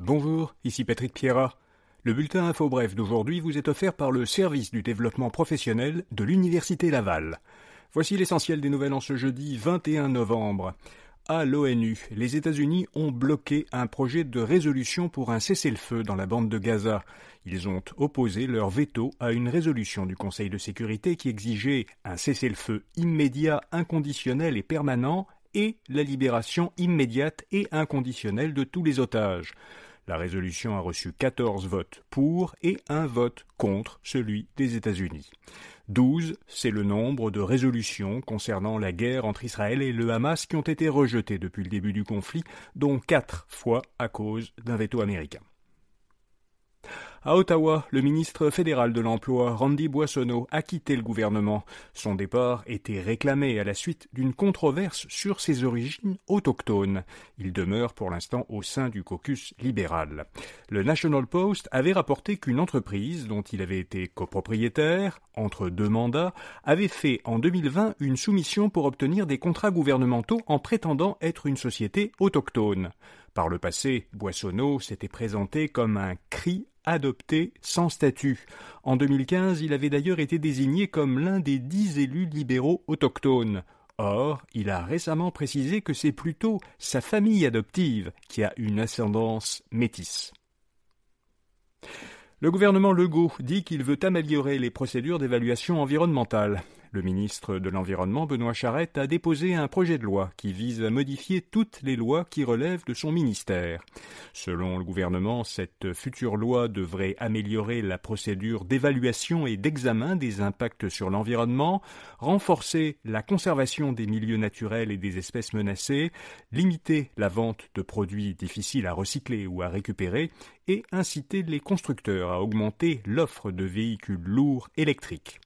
Bonjour, ici Patrick Pierrat. Le bulletin Info Bref d'aujourd'hui vous est offert par le service du développement professionnel de l'Université Laval. Voici l'essentiel des nouvelles en ce jeudi 21 novembre. À l'ONU, les États-Unis ont bloqué un projet de résolution pour un cessez-le-feu dans la bande de Gaza. Ils ont opposé leur veto à une résolution du Conseil de sécurité qui exigeait un cessez-le-feu immédiat, inconditionnel et permanent et la libération immédiate et inconditionnelle de tous les otages. La résolution a reçu 14 votes pour et un vote contre celui des États-Unis. 12, c'est le nombre de résolutions concernant la guerre entre Israël et le Hamas qui ont été rejetées depuis le début du conflit, dont 4 fois à cause d'un veto américain. À Ottawa, le ministre fédéral de l'Emploi, Randy Boissonnault, a quitté le gouvernement. Son départ était réclamé à la suite d'une controverse sur ses origines autochtones. Il demeure pour l'instant au sein du caucus libéral. Le National Post avait rapporté qu'une entreprise dont il avait été copropriétaire, entre 2 mandats, avait fait en 2020 une soumission pour obtenir des contrats gouvernementaux en prétendant être une société autochtone. Par le passé, Boissonnault s'était présenté comme un CRI adopté sans statut. En 2015, il avait d'ailleurs été désigné comme l'un des 10 élus libéraux autochtones. Or, il a récemment précisé que c'est plutôt sa famille adoptive qui a une ascendance métisse. Le gouvernement Legault dit qu'il veut améliorer les procédures d'évaluation environnementale. Le ministre de l'Environnement, Benoît Charette, a déposé un projet de loi qui vise à modifier toutes les lois qui relèvent de son ministère. Selon le gouvernement, cette future loi devrait améliorer la procédure d'évaluation et d'examen des impacts sur l'environnement, renforcer la conservation des milieux naturels et des espèces menacées, limiter la vente de produits difficiles à recycler ou à récupérer et inciter les constructeurs à augmenter l'offre de véhicules lourds électriques.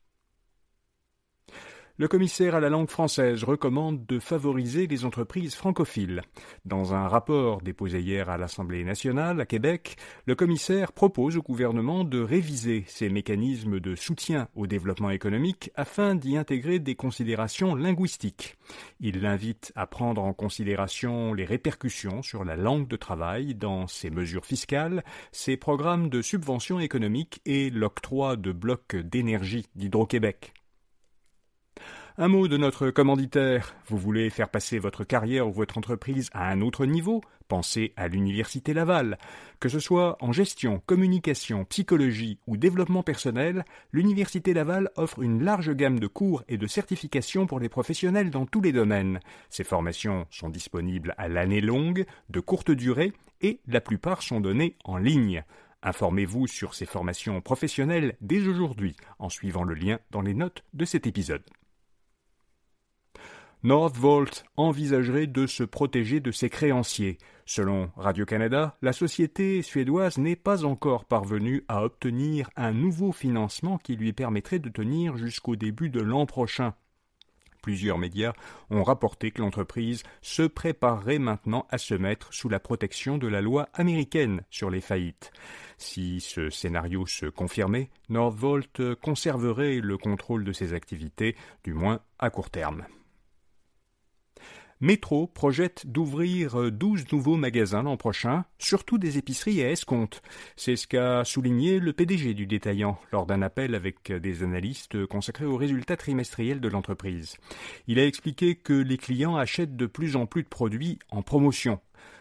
Le commissaire à la langue française recommande de favoriser les entreprises francophiles. Dans un rapport déposé hier à l'Assemblée nationale à Québec, le commissaire propose au gouvernement de réviser ses mécanismes de soutien au développement économique afin d'y intégrer des considérations linguistiques. Il l'invite à prendre en considération les répercussions sur la langue de travail dans ses mesures fiscales, ses programmes de subvention économique et l'octroi de blocs d'énergie d'Hydro-Québec. Un mot de notre commanditaire. Vous voulez faire passer votre carrière ou votre entreprise à un autre niveau? Pensez à l'Université Laval. Que ce soit en gestion, communication, psychologie ou développement personnel, l'Université Laval offre une large gamme de cours et de certifications pour les professionnels dans tous les domaines. Ces formations sont disponibles à l'année longue, de courte durée et la plupart sont données en ligne. Informez-vous sur ces formations professionnelles dès aujourd'hui en suivant le lien dans les notes de cet épisode. Northvolt envisagerait de se protéger de ses créanciers. Selon Radio-Canada, la société suédoise n'est pas encore parvenue à obtenir un nouveau financement qui lui permettrait de tenir jusqu'au début de l'an prochain. Plusieurs médias ont rapporté que l'entreprise se préparerait maintenant à se mettre sous la protection de la loi américaine sur les faillites. Si ce scénario se confirmait, Northvolt conserverait le contrôle de ses activités, du moins à court terme. Métro projette d'ouvrir 12 nouveaux magasins l'an prochain, surtout des épiceries à escompte. C'est ce qu'a souligné le PDG du détaillant lors d'un appel avec des analystes consacrés aux résultats trimestriels de l'entreprise. Il a expliqué que les clients achètent de plus en plus de produits en promotion.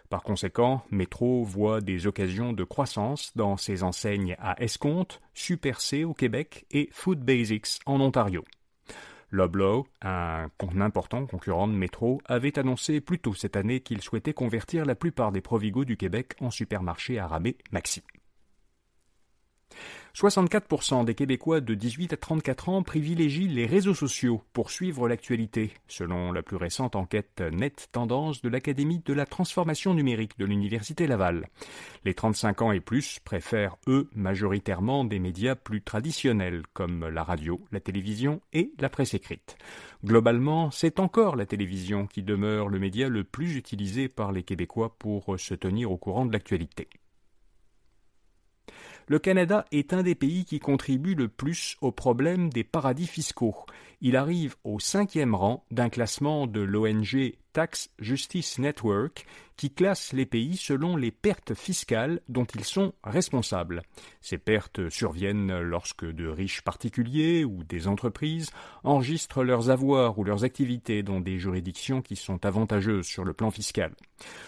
Par conséquent, Métro voit des occasions de croissance dans ses enseignes à escompte, Super C au Québec et Food Basics en Ontario. Loblaw, un important concurrent de Métro, avait annoncé plus tôt cette année qu'il souhaitait convertir la plupart des Provigo du Québec en supermarchés à rabais Maxi. 64% des Québécois de 18 à 34 ans privilégient les réseaux sociaux pour suivre l'actualité, selon la plus récente enquête Net Tendance de l'Académie de la transformation numérique de l'Université Laval. Les 35 ans et plus préfèrent, eux, majoritairement des médias plus traditionnels, comme la radio, la télévision et la presse écrite. Globalement, c'est encore la télévision qui demeure le média le plus utilisé par les Québécois pour se tenir au courant de l'actualité. Le Canada est un des pays qui contribue le plus au problème des paradis fiscaux. Il arrive au 5e rang d'un classement de l'ONG Tax Justice Network qui classe les pays selon les pertes fiscales dont ils sont responsables. Ces pertes surviennent lorsque de riches particuliers ou des entreprises enregistrent leurs avoirs ou leurs activités dans des juridictions qui sont avantageuses sur le plan fiscal.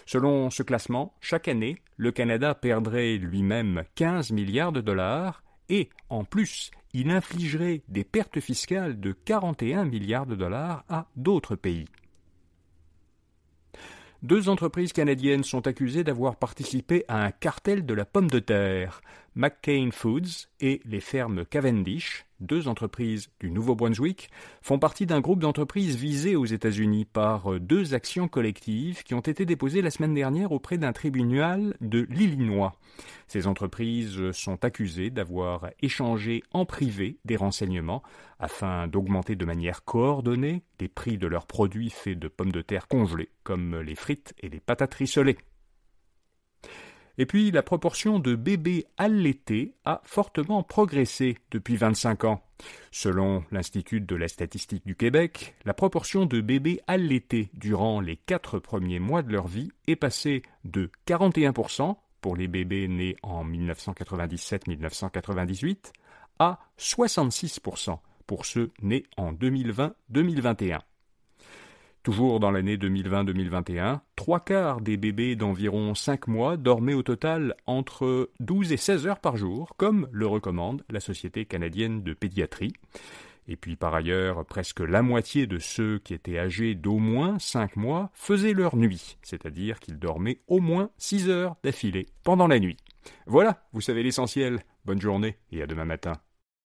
Selon ce classement, chaque année, le Canada perdrait lui-même 15 milliards de dollars et, en plus, il infligerait des pertes fiscales de 41 milliards de dollars à d'autres pays. 2 entreprises canadiennes sont accusées d'avoir participé à un cartel de la pomme de terre. McCain Foods et les fermes Cavendish, 2 entreprises du Nouveau-Brunswick, font partie d'un groupe d'entreprises visées aux États-Unis par 2 actions collectives qui ont été déposées la semaine dernière auprès d'un tribunal de l'Illinois. Ces entreprises sont accusées d'avoir échangé en privé des renseignements afin d'augmenter de manière coordonnée les prix de leurs produits faits de pommes de terre congelées, comme les frites et les patates rissolées. Et puis, la proportion de bébés allaités a fortement progressé depuis 25 ans. Selon l'Institut de la statistique du Québec, la proportion de bébés allaités durant les 4 premiers mois de leur vie est passée de 41% pour les bébés nés en 1997-1998 à 66% pour ceux nés en 2020-2021. Toujours dans l'année 2020-2021, 3/4 des bébés d'environ 5 mois dormaient au total entre 12 et 16 heures par jour, comme le recommande la Société canadienne de pédiatrie. Et puis par ailleurs, presque la moitié de ceux qui étaient âgés d'au moins 5 mois faisaient leur nuit, c'est-à-dire qu'ils dormaient au moins 6 heures d'affilée pendant la nuit. Voilà, vous savez l'essentiel. Bonne journée et à demain matin.